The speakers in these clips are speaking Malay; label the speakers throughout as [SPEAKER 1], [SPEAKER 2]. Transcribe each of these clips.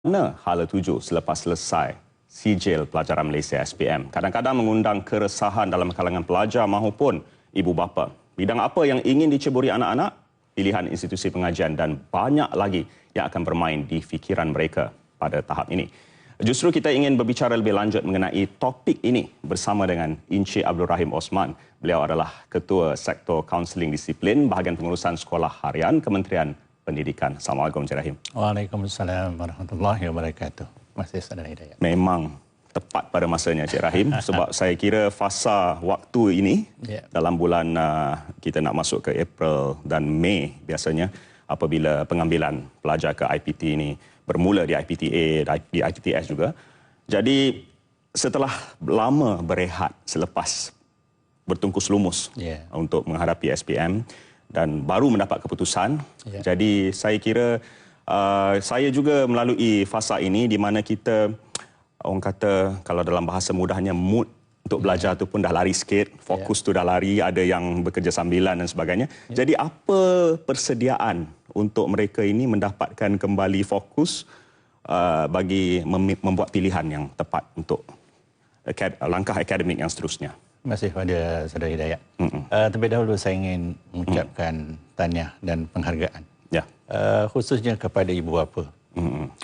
[SPEAKER 1] Mana hala tuju selepas selesai sijil pelajaran Malaysia SPM kadang-kadang mengundang keresahan dalam kalangan pelajar maupun ibu bapa. Bidang apa yang ingin diceburi anak-anak? Pilihan institusi pengajian dan banyak lagi yang akan bermain di fikiran mereka pada tahap ini. Justru kita ingin berbicara lebih lanjut mengenai topik ini bersama dengan Encik Abdul Rahim Osman. Beliau adalah Ketua Sektor Kaunseling Disiplin Bahagian Pengurusan Sekolah Harian Kementerian Pendidikan. Assalamualaikum Encik Rahim.
[SPEAKER 2] Waalaikumsalam warahmatullahi wabarakatuh. Masih Saudara Hidayat.
[SPEAKER 1] Memang tepat pada masanya Encik Rahim sebab saya kira fasa waktu ini dalam bulan kita nak masuk ke April dan Mei biasanya apabila pengambilan pelajar ke IPT ini bermula di IPTA, di IPTS juga. Jadi setelah lama berehat selepas bertungkus lumus untuk menghadapi SPM dan baru mendapat keputusan. Jadi saya kira saya juga melalui fasa ini di mana kita orang kata kalau dalam bahasa mudahnya mood untuk belajar tu pun dah lari sikit, fokus tu dah lari, ada yang bekerja sambilan dan sebagainya. Jadi apa persediaan untuk mereka ini mendapatkan kembali fokus bagi membuat pilihan yang tepat untuk langkah akademik yang seterusnya?
[SPEAKER 2] Terima kasih kepada Saudara Hidayat. Terlebih dahulu saya ingin mengucapkan tahniah dan penghargaan. Khususnya kepada ibu bapa,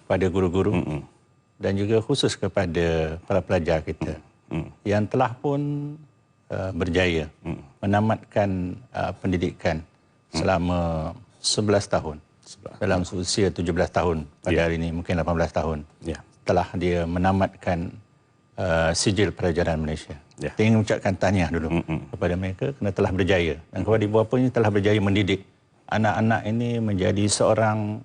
[SPEAKER 2] kepada guru-guru dan juga khusus kepada para pelajar kita yang telah pun berjaya menamatkan pendidikan selama 11 tahun. Dalam usia 17 tahun pada hari ini, mungkin 18 tahun. Telah dia menamatkan sijil pelajaran Malaysia. Saya ingin mengucapkan tahniah dulu kepada mereka kerana telah berjaya. Dan kepada ibu bapa ini telah berjaya mendidik anak-anak ini menjadi seorang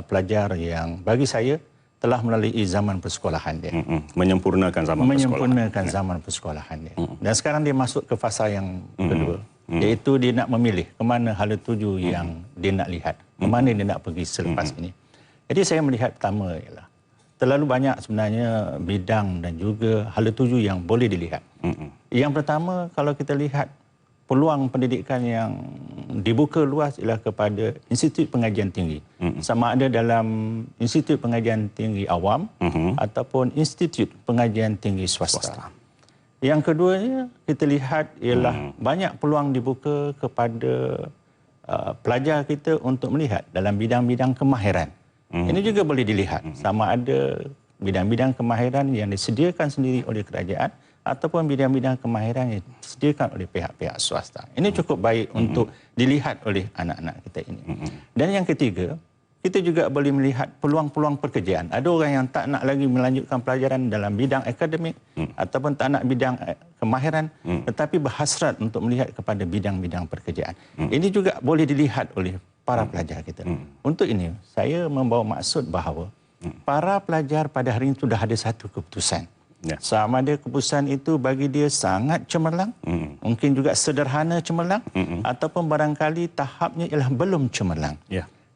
[SPEAKER 2] pelajar yang bagi saya telah melalui zaman persekolahan dia.
[SPEAKER 1] Menyempurnakan
[SPEAKER 2] zaman persekolahan dia. Dan sekarang dia masuk ke fasa yang kedua. Iaitu dia nak memilih ke mana hala tuju yang dia nak lihat. Ke mana dia nak pergi selepas ini. Jadi saya melihat pertama ialah terlalu banyak sebenarnya bidang dan juga hala tuju yang boleh dilihat. Yang pertama kalau kita lihat peluang pendidikan yang dibuka luas ialah kepada Institut Pengajian Tinggi. Sama ada dalam Institut Pengajian Tinggi Awam ataupun Institut Pengajian Tinggi Swasta. Yang keduanya kita lihat ialah banyak peluang dibuka kepada pelajar kita untuk melihat dalam bidang-bidang kemahiran. Ini juga boleh dilihat sama ada bidang-bidang kemahiran yang disediakan sendiri oleh kerajaan ataupun bidang-bidang kemahiran yang disediakan oleh pihak-pihak swasta. Ini cukup baik untuk dilihat oleh anak-anak kita ini. Dan yang ketiga, kita juga boleh melihat peluang-peluang pekerjaan. Ada orang yang tak nak lagi melanjutkan pelajaran dalam bidang akademik ataupun tak nak bidang kemahiran tetapi berhasrat untuk melihat kepada bidang-bidang pekerjaan. Ini juga boleh dilihat oleh para pelajar kita. Untuk ini, saya membawa maksud bahawa para pelajar pada hari ini sudah ada satu keputusan. Sama ada keputusan itu bagi dia sangat cemerlang, mungkin juga sederhana cemerlang, ataupun barangkali tahapnya ialah belum cemerlang.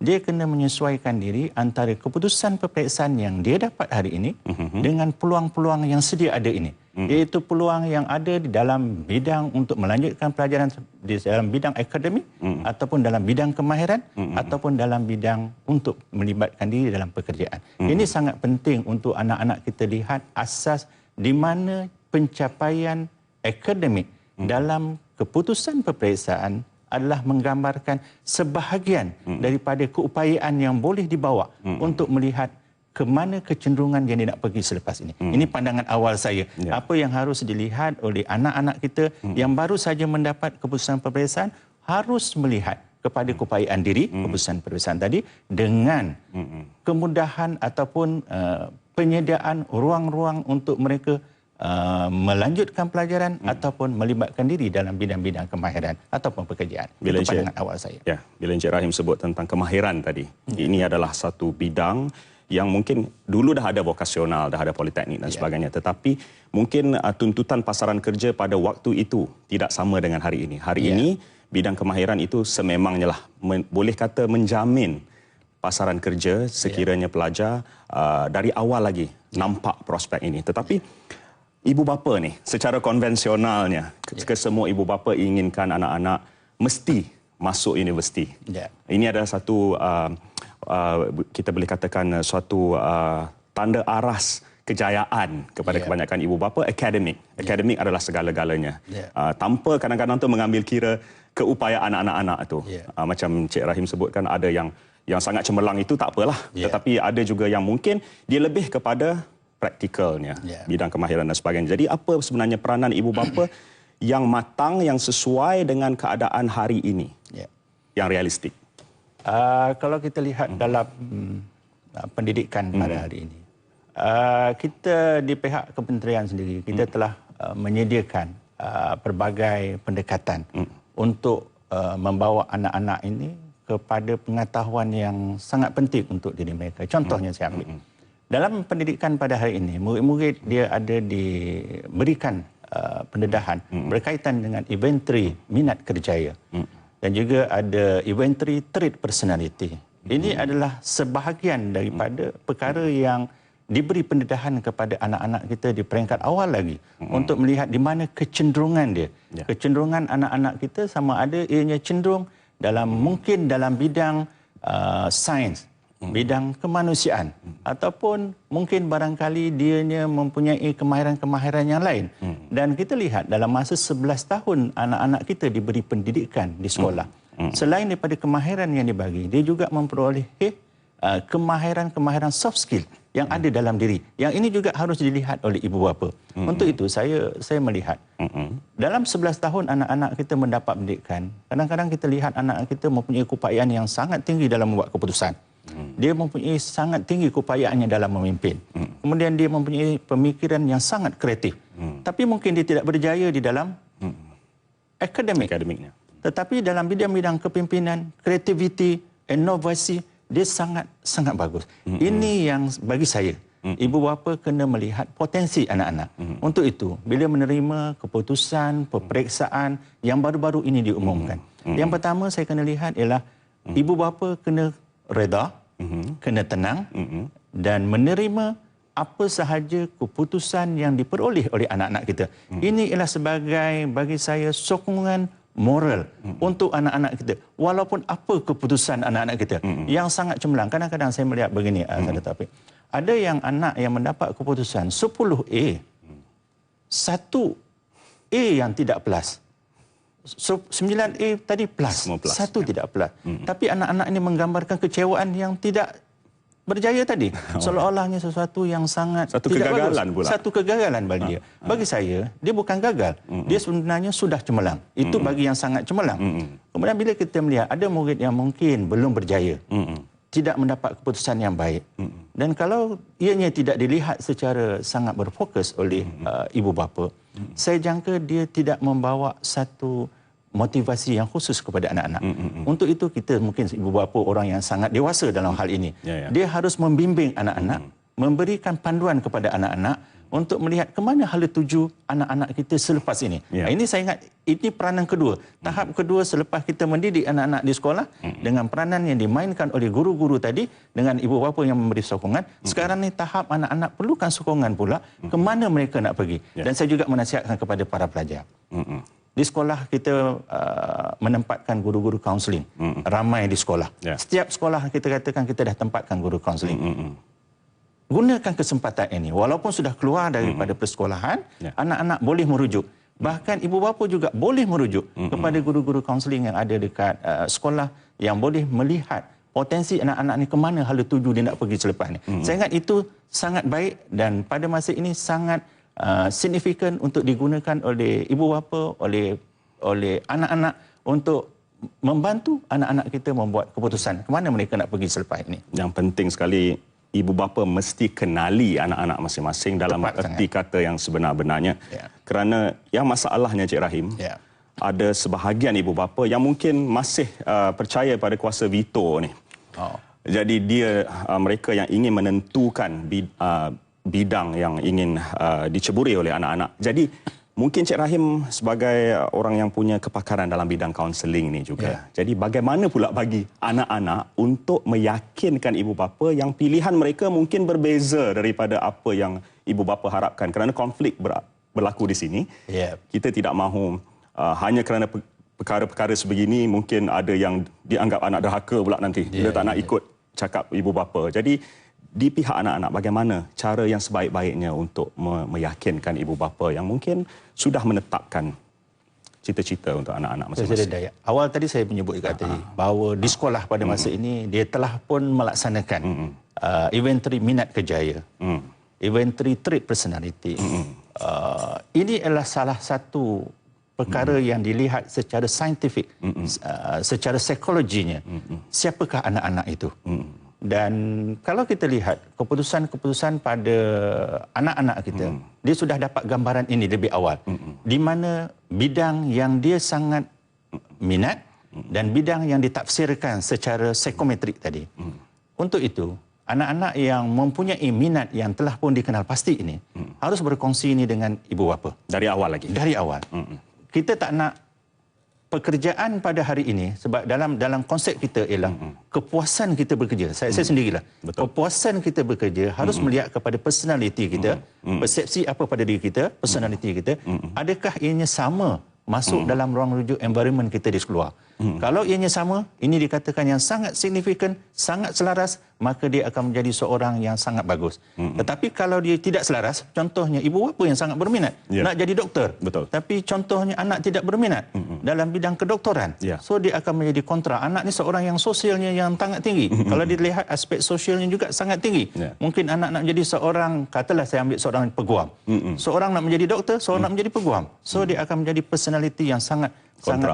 [SPEAKER 2] Dia kena menyesuaikan diri antara keputusan peperiksaan yang dia dapat hari ini dengan peluang-peluang yang sedia ada ini. Iaitu peluang yang ada di dalam bidang untuk melanjutkan pelajaran di dalam bidang akademik ataupun dalam bidang kemahiran ataupun dalam bidang untuk melibatkan diri dalam pekerjaan. Ini sangat penting untuk anak-anak kita lihat asas di mana pencapaian akademik dalam keputusan peperiksaan adalah menggambarkan sebahagian daripada keupayaan yang boleh dibawa untuk melihat ke mana kecenderungan yang dia nak pergi selepas ini. Ini pandangan awal saya. Apa yang harus dilihat oleh anak-anak kita yang baru saja mendapat keputusan peperiksaan harus melihat kepada keupayaan diri, keputusan peperiksaan tadi dengan kemudahan ataupun penyediaan ruang-ruang untuk mereka melanjutkan pelajaran ataupun melibatkan diri dalam bidang-bidang kemahiran ataupun pekerjaan. Itu pandangan awal saya.
[SPEAKER 1] Bila Encik Rahim sebut tentang kemahiran tadi, ini adalah satu bidang yang mungkin dulu dah ada vokasional, dah ada politeknik dan sebagainya. Tetapi mungkin tuntutan pasaran kerja pada waktu itu tidak sama dengan hari ini. Hari ini bidang kemahiran itu sememangnya lah boleh kata menjamin pasaran kerja sekiranya pelajar dari awal lagi nampak prospek ini. Tetapi ibu bapa ni secara konvensionalnya kesemua ibu bapa inginkan anak-anak mesti masuk universiti. Ini adalah satu kita boleh katakan suatu tanda aras kejayaan kepada kebanyakan ibu bapa. Akademik adalah segala-galanya. Tanpa kadang-kadang tu mengambil kira keupayaan anak-anak tu. Macam Cik Rahim sebutkan, ada yang sangat cemerlang itu tak apalah. Tetapi ada juga yang mungkin dia lebih kepada praktikalnya, bidang kemahiran dan sebagainya. Jadi apa sebenarnya peranan ibu bapa yang matang, yang sesuai dengan keadaan hari ini, yang realistik?
[SPEAKER 2] Kalau kita lihat dalam pendidikan pada hari ini, kita di pihak kementerian sendiri, kita telah menyediakan pelbagai pendekatan untuk membawa anak-anak ini kepada pengetahuan yang sangat penting untuk diri mereka. Contohnya saya ambil. Dalam pendidikan pada hari ini, murid-murid dia ada diberikan pendedahan berkaitan dengan inventory minat kerjaya. Dan juga ada inventory trait personality. Ini adalah sebahagian daripada perkara yang diberi pendedahan kepada anak-anak kita di peringkat awal lagi untuk melihat di mana kecenderungan dia. Kecenderungan anak-anak kita sama ada ianya cenderung mungkin dalam bidang sains, bidang kemanusiaan, ataupun mungkin barangkali dianya mempunyai kemahiran-kemahiran yang lain. Dan kita lihat dalam masa 11 tahun anak-anak kita diberi pendidikan di sekolah. Selain daripada kemahiran yang dibagi, dia juga memperoleh kemahiran-kemahiran soft skill yang ada dalam diri. Yang ini juga harus dilihat oleh ibu bapa. Untuk itu saya melihat dalam 11 tahun anak-anak kita mendapat pendidikan, kadang-kadang kita lihat anak kita mempunyai keupayaan yang sangat tinggi dalam membuat keputusan. Dia mempunyai sangat tinggi keupayaannya dalam memimpin. Kemudian dia mempunyai pemikiran yang sangat kreatif. Tapi mungkin dia tidak berjaya di dalam akademiknya. Tetapi dalam bidang-bidang kepimpinan, kreativiti, inovasi, dia sangat bagus. Ini yang bagi saya, ibu bapa kena melihat potensi anak-anak. Untuk itu, bila menerima keputusan, peperiksaan yang baru-baru ini diumumkan. Yang pertama saya kena lihat ialah ibu bapa kena reda, kena tenang dan menerima apa sahaja keputusan yang diperoleh oleh anak-anak kita. Ini ialah sebagai bagi saya sokongan moral untuk anak-anak kita. Walaupun apa keputusan anak-anak kita yang sangat cemerlang. Kadang-kadang saya melihat begini, ada yang anak yang mendapat keputusan 10A, 1A yang tidak plus. 9A tadi plus, 1 tidak plus. Tapi anak-anak ini menggambarkan kecewaan yang tidak berjaya tadi. Seolah-olahnya sesuatu yang sangat
[SPEAKER 1] satu
[SPEAKER 2] tidak
[SPEAKER 1] kegagalan
[SPEAKER 2] bagus.
[SPEAKER 1] pula.
[SPEAKER 2] Satu kegagalan bagi dia. Bagi saya, dia bukan gagal. Dia sebenarnya sudah cemerlang. Itu bagi yang sangat cemerlang. Kemudian bila kita melihat ada murid yang mungkin belum berjaya, tidak mendapat keputusan yang baik. Dan kalau ianya tidak dilihat secara sangat berfokus oleh ibu bapa, saya jangka dia tidak membawa satu motivasi yang khusus kepada anak-anak. Untuk itu kita mungkin ibu bapa orang yang sangat dewasa dalam hal ini. Dia harus membimbing anak-anak, memberikan panduan kepada anak-anak untuk melihat ke mana hala tuju anak-anak kita selepas ini. Ini saya ingat ini peranan kedua. Tahap kedua selepas kita mendidik anak-anak di sekolah dengan peranan yang dimainkan oleh guru-guru tadi dengan ibu bapa yang memberi sokongan. Sekarang ni tahap anak-anak perlukan sokongan pula ke mana mereka nak pergi. Dan saya juga menasihatkan kepada para pelajar. Di sekolah kita menempatkan guru-guru kaunseling. Ramai di sekolah. Setiap sekolah kita katakan kita dah tempatkan guru kaunseling. Gunakan kesempatan ini. Walaupun sudah keluar daripada persekolahan, anak-anak boleh merujuk. Bahkan ibu bapa juga boleh merujuk kepada guru-guru kaunseling yang ada dekat sekolah yang boleh melihat potensi anak-anak ni ke mana hala tuju dia nak pergi selepas ni. Saya ingat itu sangat baik dan pada masa ini sangat signifikan untuk digunakan oleh ibu bapa, oleh anak-anak untuk membantu anak-anak kita membuat keputusan ke mana mereka nak pergi selepas ini.
[SPEAKER 1] Yang penting sekali, ibu bapa mesti kenali anak-anak masing-masing dalam erti kata yang sebenar-benarnya. Kerana yang masalahnya Cik Rahim, ada sebahagian ibu bapa yang mungkin masih percaya pada kuasa veto ni. Jadi mereka yang ingin menentukan bidang yang ingin diceburi oleh anak-anak. Jadi mungkin Cik Rahim sebagai orang yang punya kepakaran dalam bidang kaunseling ni juga. Jadi bagaimana pula bagi anak-anak untuk meyakinkan ibu bapa yang pilihan mereka mungkin berbeza daripada apa yang ibu bapa harapkan. Kerana konflik berlaku di sini. Kita tidak mahu hanya kerana perkara-perkara sebegini mungkin ada yang dianggap anak derhaka pula nanti. Dia tak nak ikut cakap ibu bapa. Jadi di pihak anak-anak, bagaimana cara yang sebaik-baiknya untuk meyakinkan ibu bapa yang mungkin sudah menetapkan cita-cita untuk anak-anak masing-masing?
[SPEAKER 2] Awal tadi saya menyebut juga tadi bahawa di sekolah pada masa ini dia telah pun melaksanakan inventory minat kerjaya, inventory trait personality. Ini adalah salah satu perkara yang dilihat secara saintifik, secara psikologinya. Siapakah anak-anak itu? Dan kalau kita lihat keputusan-keputusan pada anak-anak kita, dia sudah dapat gambaran ini lebih awal. Di mana bidang yang dia sangat minat dan bidang yang ditafsirkan secara psikometrik tadi. Untuk itu, anak-anak yang mempunyai minat yang telah pun dikenal pasti ini harus berkongsi ini dengan ibu bapa.
[SPEAKER 1] Dari awal lagi?
[SPEAKER 2] Dari awal. Kita tak nak pekerjaan pada hari ini, sebab dalam konsep kita ialah kepuasan kita bekerja. Saya sendirilah. Betul. Kepuasan kita bekerja harus melihat kepada personality kita, persepsi apa pada diri kita, personality kita. Adakah ianya sama masuk dalam ruang rujuk environment kita di sekolah? Kalau ianya sama, ini dikatakan yang sangat signifikan, sangat selaras, maka dia akan menjadi seorang yang sangat bagus. Tetapi kalau dia tidak selaras, contohnya ibu bapa yang sangat berminat nak jadi doktor.
[SPEAKER 1] Betul.
[SPEAKER 2] Tapi contohnya anak tidak berminat dalam bidang kedoktoran. So dia akan menjadi kontra. Anak ni seorang yang sosialnya yang sangat tinggi. Kalau dilihat aspek sosialnya juga sangat tinggi. Mungkin anak nak menjadi seorang, katalah saya ambil seorang peguam. Seorang nak menjadi doktor, seorang nak menjadi peguam. So dia akan menjadi personality yang sangat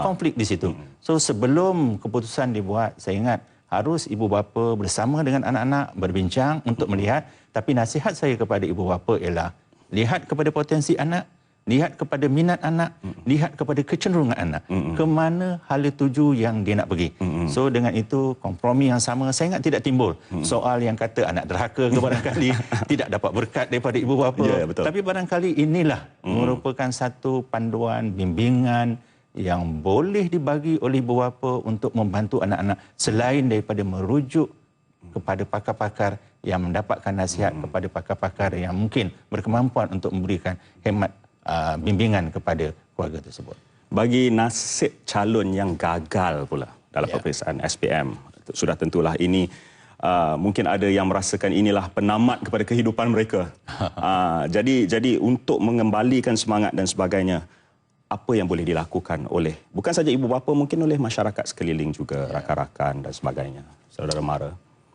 [SPEAKER 2] konflik di situ. So sebelum keputusan dibuat, saya ingat harus ibu bapa bersama dengan anak-anak berbincang untuk melihat. Tapi nasihat saya kepada ibu bapa ialah lihat kepada potensi anak, lihat kepada minat anak, lihat kepada kecenderungan anak, ke mana hala tuju yang dia nak pergi. So dengan itu kompromi yang sama, saya ingat tidak timbul soal yang kata anak derhaka ke barangkali tidak dapat berkat daripada ibu bapa. Tapi barangkali inilah merupakan satu panduan, bimbingan yang boleh dibagi oleh ibu bapa untuk membantu anak-anak selain daripada merujuk kepada pakar-pakar yang mendapatkan nasihat kepada pakar-pakar yang mungkin berkemampuan untuk memberikan khidmat bimbingan kepada keluarga tersebut.
[SPEAKER 1] Bagi nasib calon yang gagal pula dalam peperiksaan SPM, sudah tentulah ini mungkin ada yang merasakan inilah penamat kepada kehidupan mereka. Jadi untuk mengembalikan semangat dan sebagainya, apa yang boleh dilakukan oleh bukan saja ibu bapa, mungkin oleh masyarakat sekeliling juga, rakan-rakan dan sebagainya, saudara mara?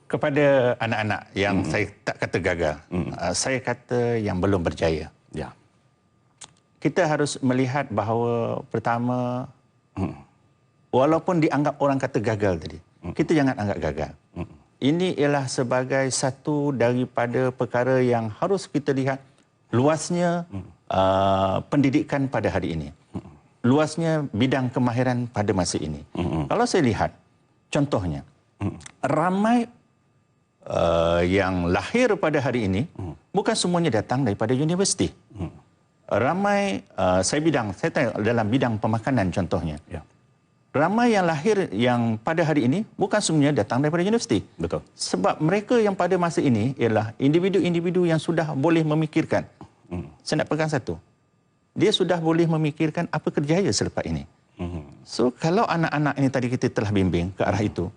[SPEAKER 2] Kepada anak-anak yang saya tak kata gagal, saya kata yang belum berjaya. Kita harus melihat bahawa pertama, walaupun dianggap orang kata gagal tadi, kita jangan anggap gagal. Ini ialah sebagai satu daripada perkara yang harus kita lihat luasnya pendidikan pada hari ini. Luasnya bidang kemahiran pada masa ini. Kalau saya lihat, contohnya, ramai yang lahir pada hari ini, bukan semuanya datang daripada universiti. Ramai, saya tengok dalam bidang pemakanan contohnya. Ramai yang lahir yang pada hari ini, bukan semuanya datang daripada universiti.
[SPEAKER 1] Betul.
[SPEAKER 2] Sebab mereka yang pada masa ini ialah individu-individu yang sudah boleh memikirkan. Saya nak pegang satu. Dia sudah boleh memikirkan apa kerjaya selepas ini. So, kalau anak-anak ini tadi kita telah bimbing ke arah itu,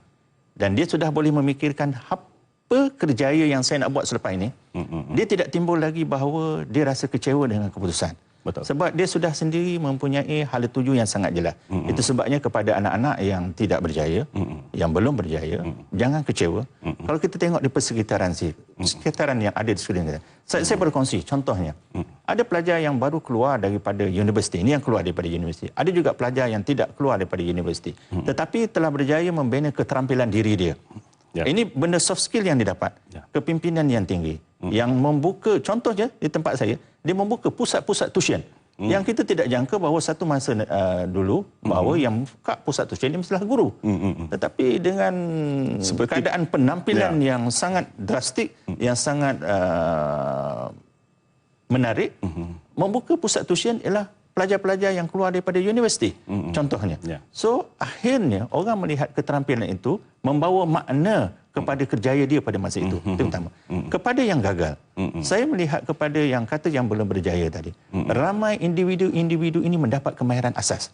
[SPEAKER 2] dan dia sudah boleh memikirkan apa kerjaya yang saya nak buat selepas ini, dia tidak timbul lagi bahawa dia rasa kecewa dengan keputusan.
[SPEAKER 1] Betul.
[SPEAKER 2] Sebab dia sudah sendiri mempunyai hala tuju yang sangat jelas. Itu sebabnya kepada anak-anak yang tidak berjaya, yang belum berjaya, jangan kecewa. Kalau kita tengok di persekitaran yang ada di sekeliling kita. Saya berkongsi, contohnya, ada pelajar yang baru keluar daripada universiti. Ini yang keluar daripada universiti. Ada juga pelajar yang tidak keluar daripada universiti. Tetapi telah berjaya membina keterampilan diri dia. Ini benda soft skill yang didapat. Kepimpinan yang tinggi. Yang membuka, contohnya di tempat saya, dia membuka pusat-pusat tuition. Yang kita tidak jangka bahawa satu masa dulu, bahawa yang buka pusat tuition ini mestilah guru. Tetapi dengan keadaan penampilan yang sangat drastik, yang sangat menarik, membuka pusat tuition ialah pelajar-pelajar yang keluar daripada universiti, contohnya. So, akhirnya orang melihat keterampilan itu membawa makna kepada kerjaya dia pada masa itu. Itu pertama. Kepada yang gagal, saya melihat kepada yang kata yang belum berjaya tadi, ramai individu-individu ini mendapat kemahiran asas.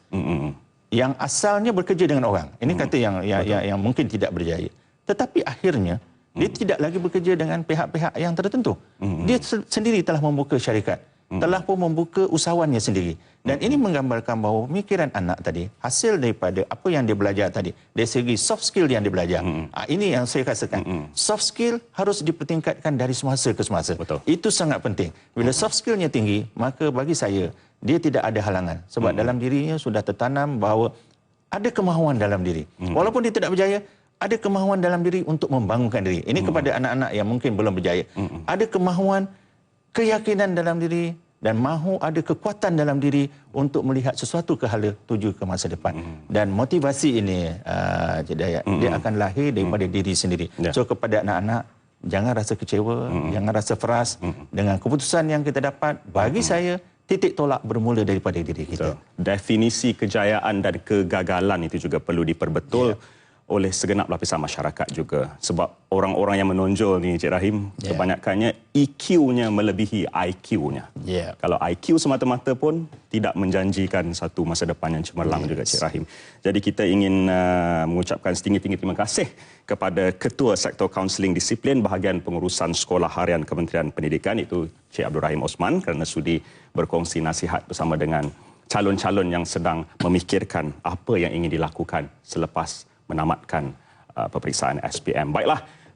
[SPEAKER 2] Yang asalnya bekerja dengan orang. Ini kata yang mungkin tidak berjaya. Tetapi akhirnya, Dia tidak lagi bekerja dengan pihak-pihak yang tertentu. Dia sendiri telah membuka syarikat. Telah pun membuka usahawannya sendiri. Dan ini menggambarkan bahawa pemikiran anak tadi, hasil daripada apa yang dia belajar tadi, dari segi soft skill yang dia belajar. Ini yang saya rasakan. Soft skill harus dipertingkatkan dari semasa ke semasa.
[SPEAKER 1] Betul.
[SPEAKER 2] Itu sangat penting. Bila soft skillnya tinggi, maka bagi saya, dia tidak ada halangan. Sebab dalam dirinya sudah tertanam bahawa ada kemahuan dalam diri. Walaupun dia tidak berjaya, ada kemahuan dalam diri untuk membangunkan diri. Ini kepada anak-anak yang mungkin belum berjaya. Ada kemahuan, keyakinan dalam diri dan mahu ada kekuatan dalam diri untuk melihat sesuatu ke hala tuju ke masa depan. Dan motivasi ini, Cik Dayat, dia akan lahir daripada diri sendiri. So kepada anak-anak, jangan rasa kecewa, jangan rasa frust dengan keputusan yang kita dapat. Bagi saya, titik tolak bermula daripada diri kita.
[SPEAKER 1] Definisi kejayaan dan kegagalan itu juga perlu diperbetul oleh segenap lapisan masyarakat juga. Sebab orang-orang yang menonjol ni, Cik Rahim, kebanyakannya EQ-nya melebihi IQ-nya. Kalau IQ semata-mata pun tidak menjanjikan satu masa depan yang cemerlang juga, Cik Rahim. Jadi kita ingin mengucapkan setinggi-tinggi terima kasih kepada Ketua Sektor Kaunseling Disiplin Bahagian Pengurusan Sekolah Harian Kementerian Pendidikan, itu Cik Abdul Rahim Osman, kerana sudi berkongsi nasihat bersama dengan calon-calon yang sedang memikirkan apa yang ingin dilakukan selepas menamatkan peperiksaan SPM. Baiklah,